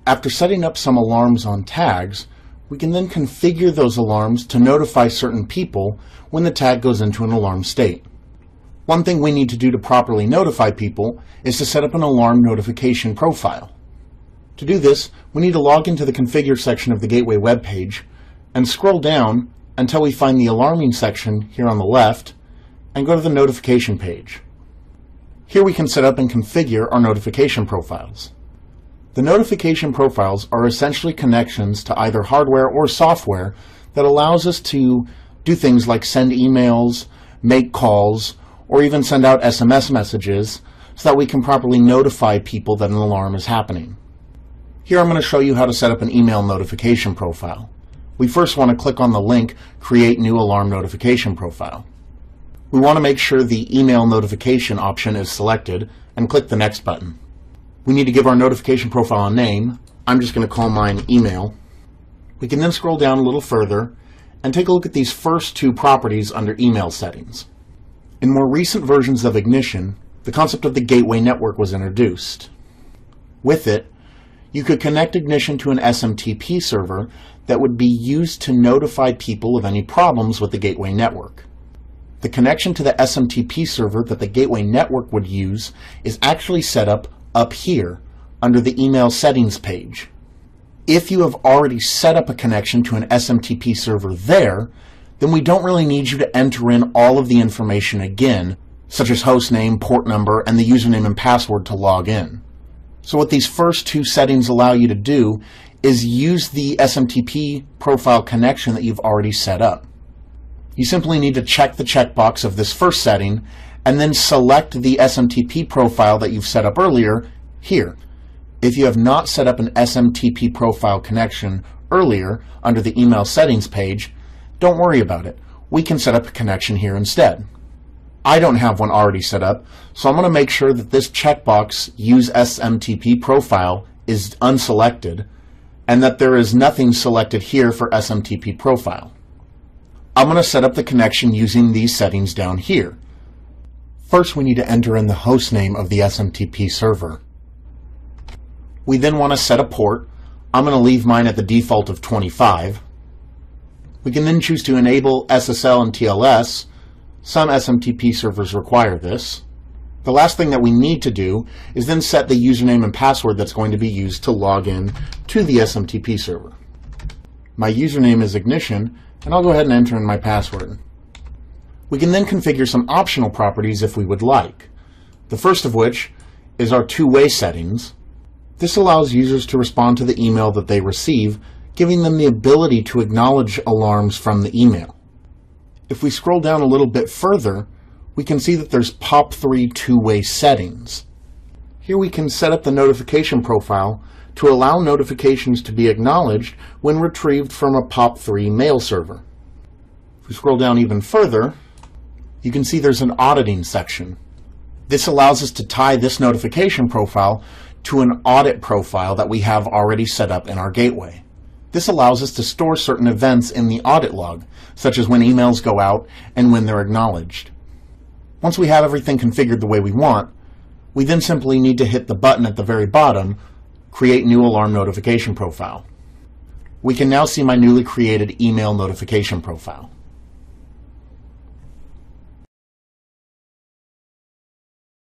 After setting up some alarms on tags, we can then configure those alarms to notify certain people when the tag goes into an alarm state. One thing we need to do to properly notify people is to set up an alarm notification profile. To do this, we need to log into the Configure section of the Gateway webpage and scroll down until we find the alarming section here on the left and go to the notification page. Here we can set up and configure our notification profiles. The notification profiles are essentially connections to either hardware or software that allows us to do things like send emails, make calls, or even send out SMS messages so that we can properly notify people that an alarm is happening. Here I'm going to show you how to set up an email notification profile. We first want to click on the link Create New Alarm Notification Profile. We want to make sure the email notification option is selected and click the Next button. We need to give our notification profile a name. I'm just going to call mine Email. We can then scroll down a little further and take a look at these first two properties under Email Settings. In more recent versions of Ignition, the concept of the Gateway Network was introduced. With it, you could connect Ignition to an SMTP server that would be used to notify people of any problems with the Gateway Network. The connection to the SMTP server that the Gateway Network would use is actually set up here under the Email Settings page. If you have already set up a connection to an SMTP server there, then we don't really need you to enter in all of the information again, such as host name, port number, and the username and password to log in. So what these first two settings allow you to do is use the SMTP profile connection that you've already set up. You simply need to check the checkbox of this first setting and then select the SMTP profile that you've set up earlier here. If you have not set up an SMTP profile connection earlier under the Email Settings page, don't worry about it. We can set up a connection here instead. I don't have one already set up, so I'm going to make sure that this checkbox, Use SMTP Profile, is unselected, and that there is nothing selected here for SMTP Profile. I'm going to set up the connection using these settings down here. First, we need to enter in the host name of the SMTP server. We then want to set a port. I'm going to leave mine at the default of 25. We can then choose to enable SSL and TLS. Some SMTP servers require this. The last thing that we need to do is then set the username and password that's going to be used to log in to the SMTP server. My username is Ignition, and I'll go ahead and enter in my password. We can then configure some optional properties if we would like. The first of which is our two-way settings. This allows users to respond to the email that they receive, giving them the ability to acknowledge alarms from the email. If we scroll down a little bit further, we can see that there's POP3 two-way settings. Here we can set up the notification profile to allow notifications to be acknowledged when retrieved from a POP3 mail server. If we scroll down even further, you can see there's an auditing section. This allows us to tie this notification profile to an audit profile that we have already set up in our gateway. This allows us to store certain events in the audit log, such as when emails go out and when they're acknowledged. Once we have everything configured the way we want, we then simply need to hit the button at the very bottom, Create New Alarm Notification Profile. We can now see my newly created email notification profile.